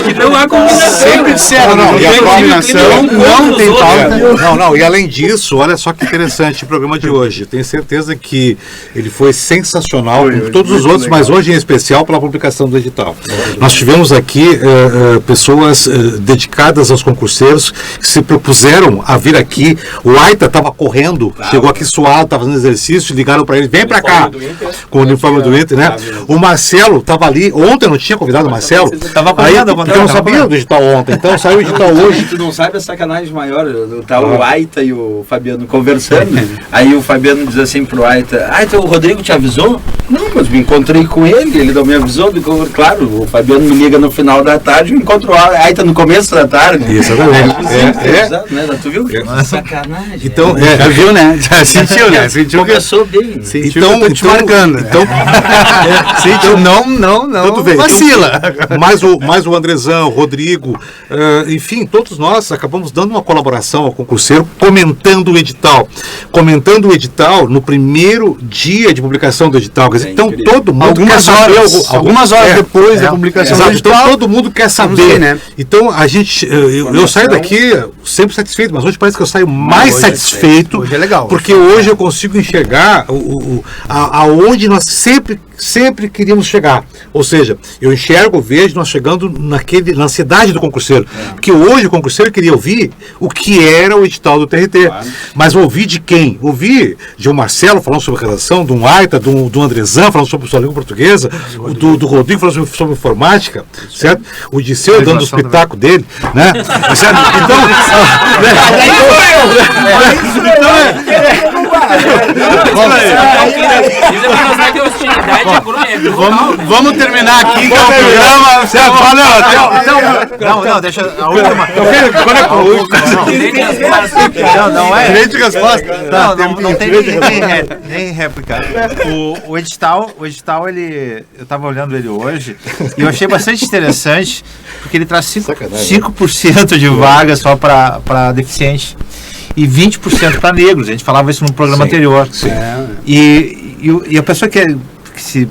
S5: Que não há combinação.
S7: Sempre disseram, não, e a combinação não tem falta.
S1: Não, e além disso, olha só que interessante o programa de hoje. Tenho certeza que ele foi sensacional, como todos os outros, mas hoje em especial pela publicação do edital. Nós tivemos aqui pessoas dedicadas aos concurseiros que se propuseram a vir aqui. O Aita estava correndo, chegou aqui suado, estava fazendo exercício, ligaram para ele, vem para cá, com o uniforme do Inter, né? O Marcelo estava ali, ontem eu não tinha convidado o Marcelo, aí eu não sabia do edital ontem, então saiu o edital hoje.
S2: Tu não sabe a sacanagem maior, tá o Aita e o Fabiano conversando, aí o Fabiano diz assim pro Aita, o Rodrigo te avisou? Não, mas me encontrei com ele não me avisou, claro, o Fabiano me liga no final da tarde, me encontrou o Aita no começo da tarde.
S1: Exatamente.
S2: Tu viu? Sacanagem.
S1: Então,
S7: viu, né? Já sentiu, né? Sentiu que
S2: começou bem.
S7: Então, tô te marcando. Sentiu, não vacila.
S1: Mais o Andrezão, o Rodrigo, enfim, todos nós acabamos dando uma colaboração ao concurseiro, comentando o edital. Comentando o edital no primeiro dia de publicação do edital. Quer dizer, então todo mundo quer saber.
S7: Algumas horas depois da publicação do edital.
S1: Então todo mundo quer saber, né? Então a gente, eu saio daqui sempre satisfeito, mas hoje parece que eu saio mais satisfeito.
S7: Hoje é legal.
S1: Porque hoje eu consigo enxergar aonde nós sempre queríamos chegar. Ou seja, eu vejo nós chegando na ansiedade do concurseiro. Porque hoje o concurseiro queria ouvir o que era o edital do TRT. Claro. Mas ouvir de quem? Ouvir de um Marcelo falando sobre redação, de um Aita, do Andrezão falando sobre sua língua portuguesa, do Rodrigo falando sobre informática, certo? O Disseu dando o espetáculo dele, né?
S7: Vamos terminar aqui, que é o programa.
S4: Não, deixa a última. Não é.
S7: Direito de resposta.
S4: Não tem nem réplica. O edital, eu estava olhando ele hoje e eu achei bastante interessante, porque ele traz 5% de vagas só para deficiente e 20% para negros. A gente falava isso no programa anterior.
S1: Sim.
S4: E a pessoa que se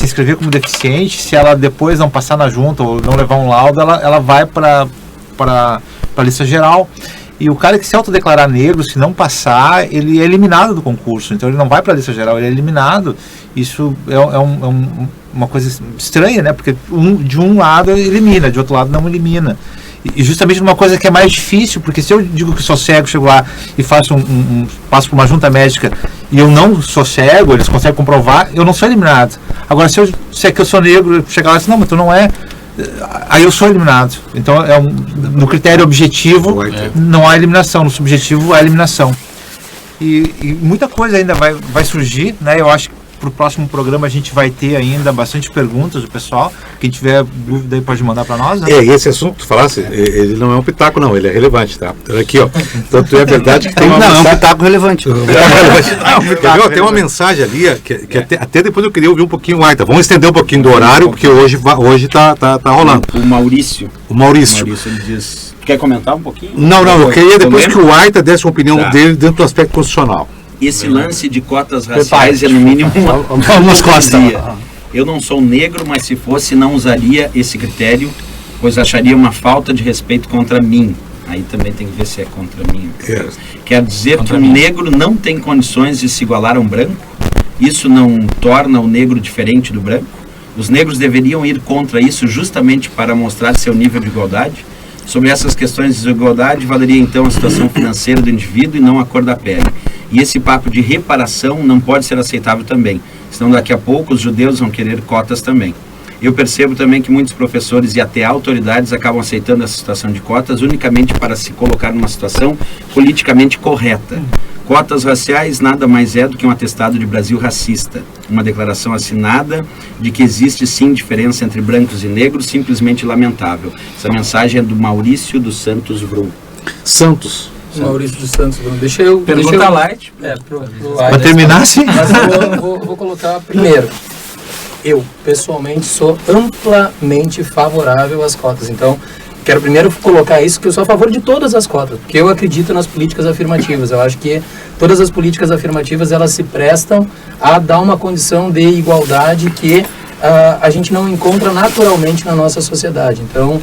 S4: inscrever como deficiente, se ela depois não passar na junta ou não levar um laudo, ela vai para a lista geral. E o cara que se autodeclarar negro, se não passar, ele é eliminado do concurso. Então ele não vai para a lista geral, ele é eliminado. Isso é uma coisa estranha, né? Porque de um lado elimina, de outro lado não elimina. E justamente uma coisa que é mais difícil, porque se eu digo que sou cego, chego lá e faço passo por uma junta médica e eu não sou cego, eles conseguem comprovar, eu não sou eliminado. Agora, se é que eu sou negro, chegar lá e dizer, não, mas tu não é, aí eu sou eliminado. Então, no critério objetivo, não há eliminação, no subjetivo há eliminação. E muita coisa ainda vai surgir, né? Eu acho que para o próximo programa a gente vai ter ainda bastante perguntas do pessoal. Quem tiver dúvida aí pode mandar para nós, né?
S1: Esse assunto que tu falasse, ele não é um pitaco, não, ele é relevante, tá? Aqui, ó. Tanto é verdade que tem uma
S7: mensagem... é um pitaco relevante.
S1: Tem uma mensagem ali, que até depois eu queria ouvir um pouquinho mais, tá? Vamos estender um pouquinho do horário, porque hoje tá rolando.
S2: O Maurício.
S1: Ele
S2: diz... Quer comentar um pouquinho?
S1: Não, eu queria depois que o Aita desse uma opinião dele dentro do aspecto constitucional.
S2: Esse lance de cotas raciais é no mínimo uma hipocrisia. Eu não sou negro, mas se fosse não usaria esse critério, pois acharia uma falta de respeito contra mim. Aí também tem que ver se é contra mim. Quer dizer que o negro não tem condições de se igualar a um branco? Isso não torna o negro diferente do branco? Os negros deveriam ir contra isso justamente para mostrar seu nível de igualdade? Sobre essas questões de desigualdade, valeria então a situação financeira do indivíduo e não a cor da pele. E esse papo de reparação não pode ser aceitável também, senão daqui a pouco os judeus vão querer cotas também. Eu percebo também que muitos professores e até autoridades acabam aceitando essa situação de cotas unicamente para se colocar numa situação politicamente correta. Cotas raciais nada mais é do que um atestado de Brasil racista, uma declaração assinada de que existe sim diferença entre brancos e negros, simplesmente lamentável. Essa mensagem é do Maurício dos Santos Brum.
S3: Maurício dos Santos Bruno. Deixa eu
S5: light.
S4: Para terminar, sim.
S3: Mas eu vou colocar primeiro. Eu, pessoalmente, sou amplamente favorável às cotas. Então, quero primeiro colocar isso, que eu sou a favor de todas as cotas, porque eu acredito nas políticas afirmativas. Eu acho que todas as políticas afirmativas, elas se prestam a dar uma condição de igualdade que a gente não encontra naturalmente na nossa sociedade. Então,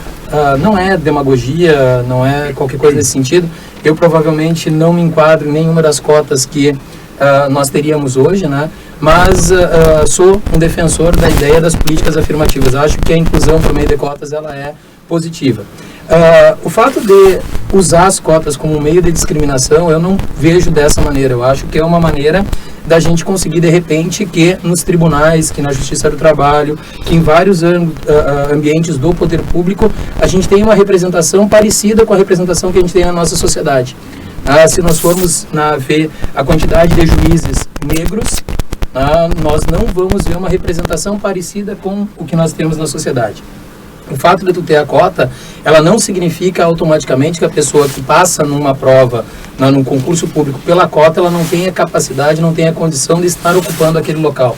S3: não é demagogia, não é qualquer coisa nesse sentido. Eu provavelmente não me enquadro em nenhuma das cotas que nós teríamos hoje, né? Mas sou um defensor da ideia das políticas afirmativas. Acho que a inclusão por meio de cotas ela é positiva. O fato de usar as cotas como meio de discriminação, eu não vejo dessa maneira. Eu acho que é uma maneira da gente conseguir, de repente, que nos tribunais, que na Justiça do Trabalho, que em vários ambientes do poder público, a gente tem uma representação parecida com a representação que a gente tem na nossa sociedade. Se nós formos ver a quantidade de juízes negros, nós não vamos ver uma representação parecida com o que nós temos na sociedade. O fato de tu ter a cota, ela não significa automaticamente que a pessoa que passa numa prova, num concurso público pela cota, ela não tenha capacidade, não tenha condição de estar ocupando aquele local.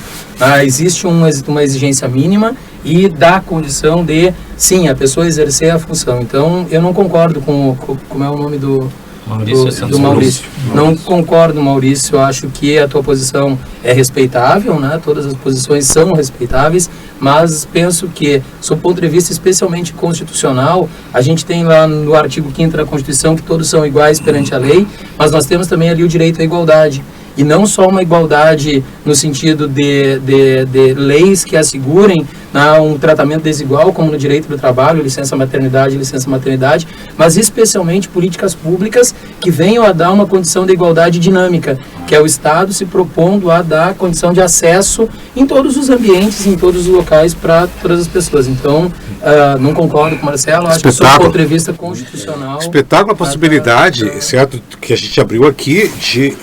S3: Existe uma exigência mínima e dá condição de, sim, a pessoa exercer a função. Então, eu não concordo com como é o nome do Maurício. Não concordo, Maurício. Eu acho que a tua posição é respeitável, né? Todas as posições são respeitáveis, mas penso que, sob ponto de vista especialmente constitucional, a gente tem lá no artigo 5º da Constituição que todos são iguais perante a lei, mas nós temos também ali o direito à igualdade. E não só uma igualdade no sentido de leis que assegurem um tratamento desigual, como no direito do trabalho, licença maternidade, licença maternidade, mas especialmente políticas públicas que venham a dar uma condição de igualdade dinâmica, que é o Estado se propondo a dar condição de acesso em todos os ambientes, em todos os locais para todas as pessoas. Então, não concordo com o Marcelo, acho que sob o ponto de vista constitucional...
S1: Espetáculo a possibilidade, certo, que a gente abriu aqui de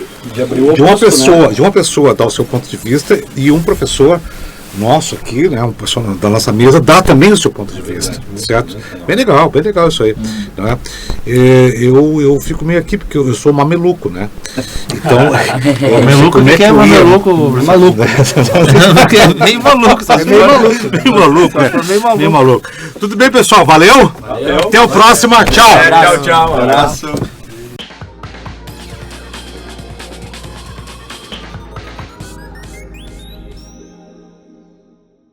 S1: de uma pessoa dar o seu ponto de vista e um professor nosso aqui, né, uma pessoa da nossa mesa, dá também o seu ponto de vista, certo? Bem legal isso aí. Né? Eu fico meio aqui porque eu sou mameluco, né? Então,
S4: Mameluco, o que é mameluco?
S1: Maluco.
S4: Nem maluco, só
S1: Bem maluco. Tudo bem, pessoal? Valeu? Até o próximo. Tchau.
S6: Tchau. Abraço.